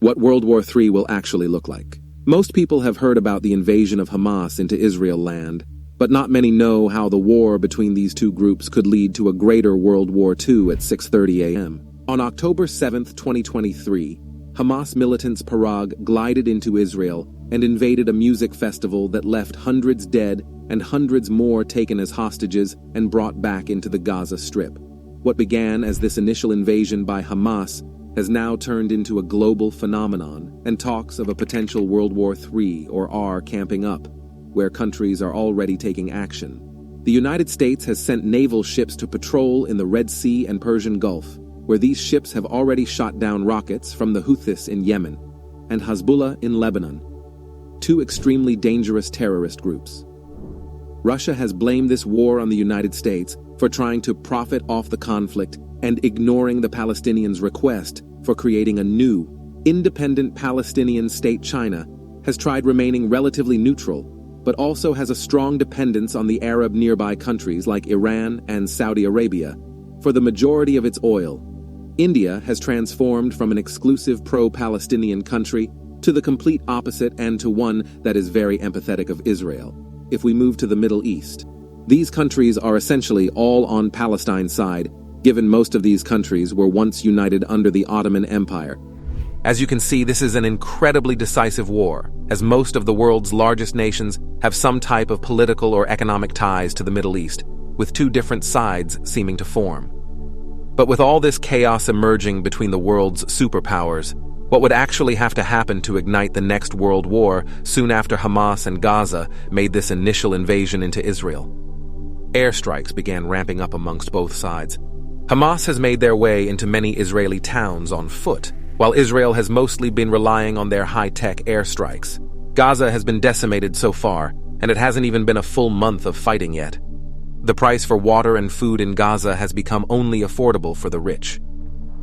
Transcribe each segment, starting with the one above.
What World War III will actually look like. Most people have heard about the invasion of Hamas into Israel land, but not many know how the war between these two groups could lead to a greater World War II at 6:30 a.m. On October 7, 2023, Hamas militants Parag glided into Israel and invaded a music festival that left hundreds dead and hundreds more taken as hostages and brought back into the Gaza Strip. What began as this initial invasion by Hamas has now turned into a global phenomenon, and talks of a potential World War III or R camping up, where countries are already taking action. The United States has sent naval ships to patrol in the Red Sea and Persian Gulf, where these ships have already shot down rockets from the Houthis in Yemen and Hezbollah in Lebanon, two extremely dangerous terrorist groups. Russia has blamed this war on the United States for trying to profit off the conflict and ignoring the Palestinians' request for creating a new, independent Palestinian state. China has tried remaining relatively neutral, but also has a strong dependence on the Arab nearby countries like Iran and Saudi Arabia for the majority of its oil. India has transformed from an exclusive pro-Palestinian country to the complete opposite and to one that is very empathetic of Israel. If we move to the Middle East, these countries are essentially all on Palestine's side, given most of these countries were once united under the Ottoman Empire. As you can see, this is an incredibly decisive war, as most of the world's largest nations have some type of political or economic ties to the Middle East, with two different sides seeming to form. But with all this chaos emerging between the world's superpowers, what would actually have to happen to ignite the next world war soon after Hamas and Gaza made this initial invasion into Israel? Airstrikes began ramping up amongst both sides. Hamas has made their way into many Israeli towns on foot, while Israel has mostly been relying on their high-tech airstrikes. Gaza has been decimated so far, and it hasn't even been a full month of fighting yet. The price for water and food in Gaza has become only affordable for the rich.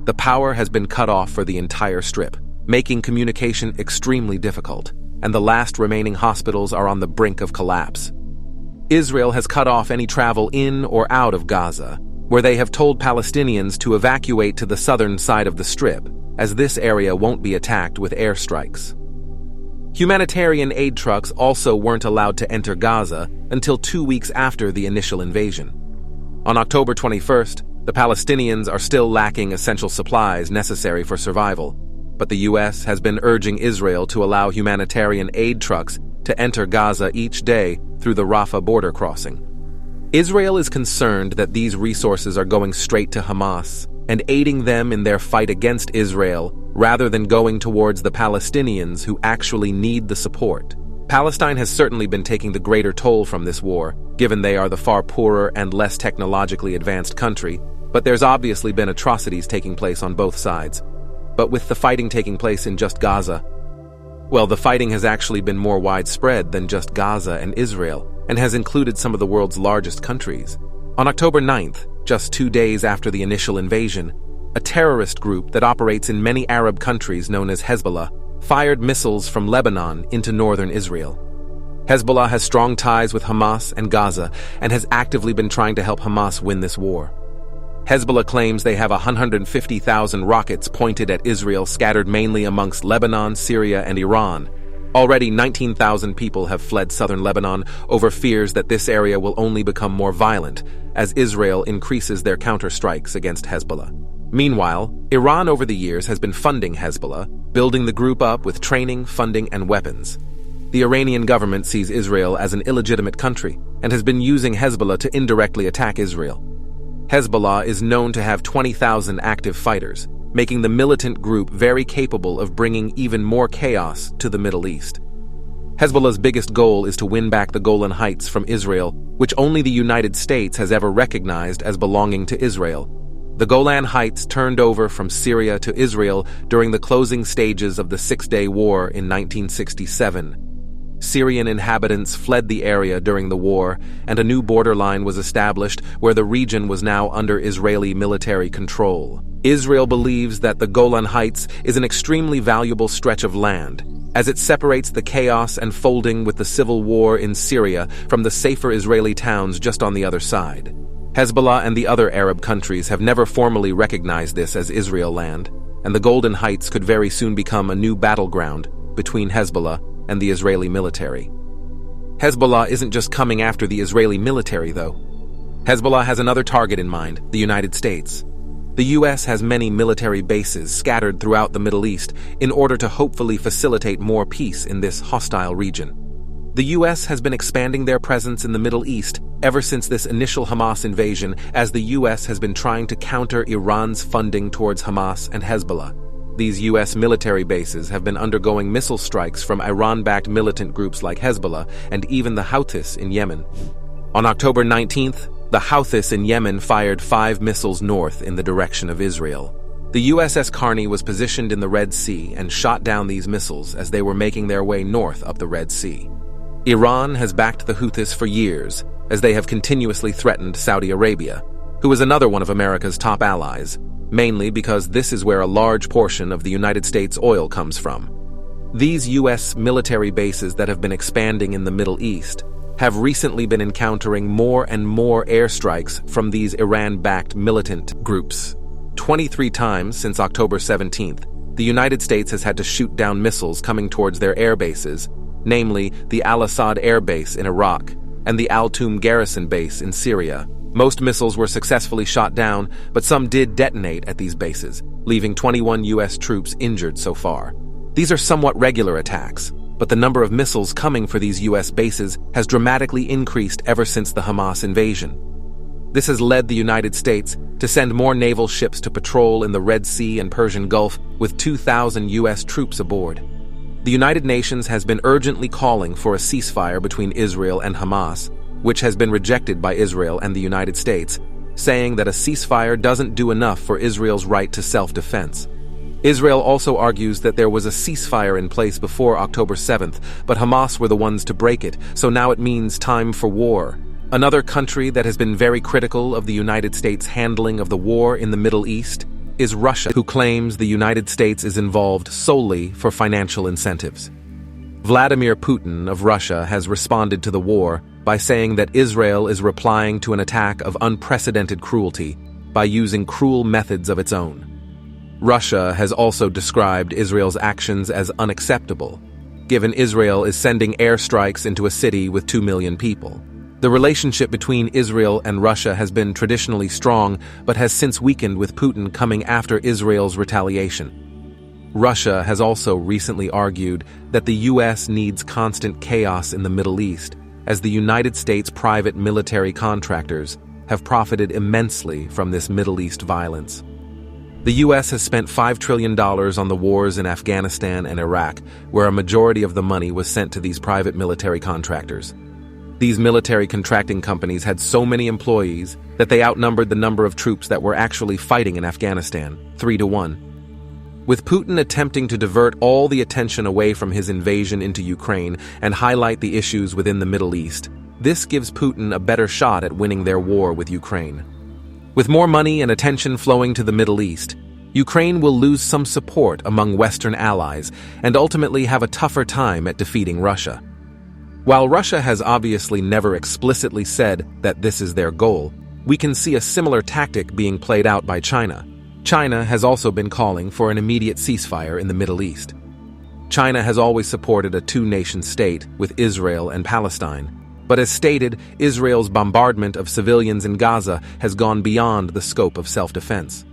The power has been cut off for the entire strip, making communication extremely difficult, and the last remaining hospitals are on the brink of collapse. Israel has cut off any travel in or out of Gaza, where they have told Palestinians to evacuate to the southern side of the strip, as this area won't be attacked with airstrikes. Humanitarian aid trucks also weren't allowed to enter Gaza until 2 weeks after the initial invasion. On October 21st, the Palestinians are still lacking essential supplies necessary for survival, but the U.S. has been urging Israel to allow humanitarian aid trucks to enter Gaza each day through the Rafah border crossing. Israel is concerned that these resources are going straight to Hamas and aiding them in their fight against Israel rather than going towards the Palestinians who actually need the support. Palestine has certainly been taking the greater toll from this war, given they are the far poorer and less technologically advanced country, but there's obviously been atrocities taking place on both sides. But with the fighting taking place in just Gaza, well, the fighting has actually been more widespread than just Gaza and Israel, and has included some of the world's largest countries. On October 9th, just 2 days after the initial invasion, a terrorist group that operates in many Arab countries known as Hezbollah fired missiles from Lebanon into northern Israel. Hezbollah has strong ties with Hamas and Gaza and has actively been trying to help Hamas win this war. Hezbollah claims they have 150,000 rockets pointed at Israel scattered mainly amongst Lebanon, Syria, and Iran. Already 19,000 people have fled southern Lebanon over fears that this area will only become more violent as Israel increases their counter-strikes against Hezbollah. Meanwhile, Iran over the years has been funding Hezbollah, building the group up with training, funding, and weapons. The Iranian government sees Israel as an illegitimate country and has been using Hezbollah to indirectly attack Israel. Hezbollah is known to have 20,000 active fighters, making the militant group very capable of bringing even more chaos to the Middle East. Hezbollah's biggest goal is to win back the Golan Heights from Israel, which only the United States has ever recognized as belonging to Israel. The Golan Heights turned over from Syria to Israel during the closing stages of the Six-Day War in 1967. Syrian inhabitants fled the area during the war, and a new borderline was established where the region was now under Israeli military control. Israel believes that the Golan Heights is an extremely valuable stretch of land, as it separates the chaos unfolding with the civil war in Syria from the safer Israeli towns just on the other side. Hezbollah and the other Arab countries have never formally recognized this as Israel land. and the Golden Heights could very soon become a new battleground between Hezbollah and the Israeli military. Hezbollah isn't just coming after the Israeli military, though. Hezbollah has another target in mind, the United States. The U.S. has many military bases scattered throughout the Middle East in order to hopefully facilitate more peace in this hostile region. The U.S. has been expanding their presence in the Middle East ever since this initial Hamas invasion, as the U.S. has been trying to counter Iran's funding towards Hamas and Hezbollah. These U.S. military bases have been undergoing missile strikes from Iran-backed militant groups like Hezbollah and even the Houthis in Yemen. On October 19th, the Houthis in Yemen fired 5 missiles north in the direction of Israel. The USS Carney was positioned in the Red Sea and shot down these missiles as they were making their way north up the Red Sea. Iran has backed the Houthis for years, as they have continuously threatened Saudi Arabia, who is another one of America's top allies, mainly because this is where a large portion of the United States oil comes from. These U.S. military bases that have been expanding in the Middle East have recently been encountering more and more airstrikes from these Iran-backed militant groups. 23 times since October 17th, the United States has had to shoot down missiles coming towards their air bases, namely the Al-Assad Air Base in Iraq and the Al-Tum Garrison Base in Syria. Most missiles were successfully shot down, but some did detonate at these bases, leaving 21 U.S. troops injured so far. These are somewhat regular attacks, but the number of missiles coming for these U.S. bases has dramatically increased ever since the Hamas invasion. This has led the United States to send more naval ships to patrol in the Red Sea and Persian Gulf with 2,000 U.S. troops aboard. The United Nations has been urgently calling for a ceasefire between Israel and Hamas, which has been rejected by Israel and the United States, saying that a ceasefire doesn't do enough for Israel's right to self-defense. Israel also argues that there was a ceasefire in place before October 7th, but Hamas were the ones to break it, so now it means time for war. Another country that has been very critical of the United States' handling of the war in the Middle East is Russia, who claims the United States is involved solely for financial incentives. Vladimir Putin of Russia has responded to the war by saying that Israel is replying to an attack of unprecedented cruelty by using cruel methods of its own. Russia has also described Israel's actions as unacceptable, given Israel is sending airstrikes into a city with 2 million people. The relationship between Israel and Russia has been traditionally strong, but has since weakened with Putin coming after Israel's retaliation. Russia has also recently argued that the U.S. needs constant chaos in the Middle East, as the United States private military contractors have profited immensely from this Middle East violence. The U.S. has spent $5 trillion on the wars in Afghanistan and Iraq, where a majority of the money was sent to these private military contractors. These military contracting companies had so many employees that they outnumbered the number of troops that were actually fighting in Afghanistan, 3-1. With Putin attempting to divert all the attention away from his invasion into Ukraine and highlight the issues within the Middle East, this gives Putin a better shot at winning their war with Ukraine. With more money and attention flowing to the Middle East, Ukraine will lose some support among Western allies and ultimately have a tougher time at defeating Russia. While Russia has obviously never explicitly said that this is their goal, we can see a similar tactic being played out by China. China has also been calling for an immediate ceasefire in the Middle East. China has always supported a two-nation state with Israel and Palestine, but as stated, Israel's bombardment of civilians in Gaza has gone beyond the scope of self-defense.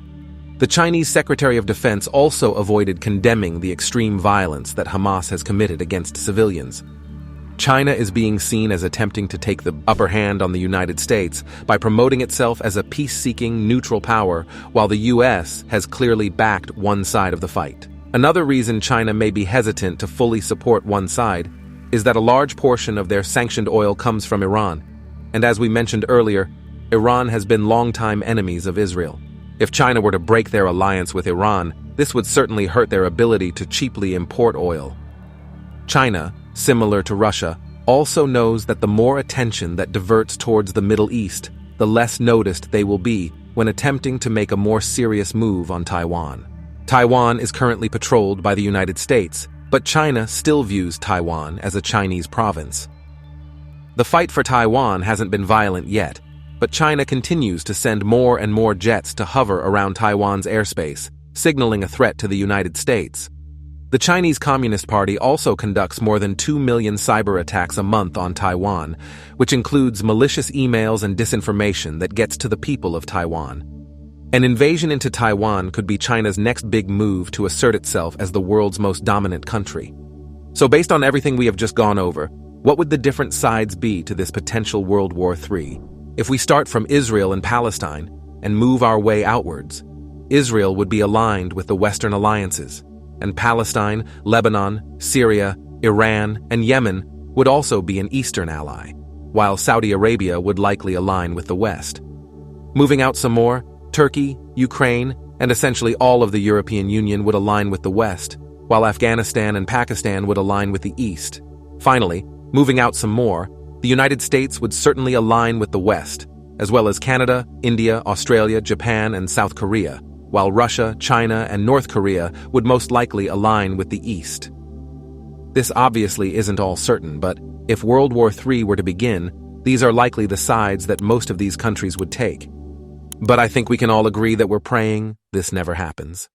The Chinese Secretary of Defense also avoided condemning the extreme violence that Hamas has committed against civilians. China is being seen as attempting to take the upper hand on the United States by promoting itself as a peace-seeking neutral power, while the U.S. has clearly backed one side of the fight. Another reason China may be hesitant to fully support one side is that a large portion of their sanctioned oil comes from Iran, and as we mentioned earlier, Iran has been longtime enemies of Israel. If China were to break their alliance with Iran, this would certainly hurt their ability to cheaply import oil. China, similar to Russia, also knows that the more attention that diverts towards the Middle East, the less noticed they will be when attempting to make a more serious move on Taiwan. Taiwan is currently patrolled by the United States, but China still views Taiwan as a Chinese province. The fight for Taiwan hasn't been violent yet, but China continues to send more and more jets to hover around Taiwan's airspace, signaling a threat to the United States. The Chinese Communist Party also conducts more than 2 million cyber attacks a month on Taiwan, which includes malicious emails and disinformation that gets to the people of Taiwan. An invasion into Taiwan could be China's next big move to assert itself as the world's most dominant country. So based on everything we have just gone over, what would the different sides be to this potential World War III? If we start from Israel and Palestine and move our way outwards, Israel would be aligned with the Western alliances, and Palestine, Lebanon, Syria, Iran, and Yemen would also be an Eastern ally, while Saudi Arabia would likely align with the West. Moving out some more, Turkey, Ukraine, and essentially all of the European Union would align with the West, while Afghanistan and Pakistan would align with the East. Finally, moving out some more, the United States would certainly align with the West, as well as Canada, India, Australia, Japan, and South Korea, while Russia, China, and North Korea would most likely align with the East. This obviously isn't all certain, but if World War III were to begin, these are likely the sides that most of these countries would take. But I think we can all agree that we're praying this never happens.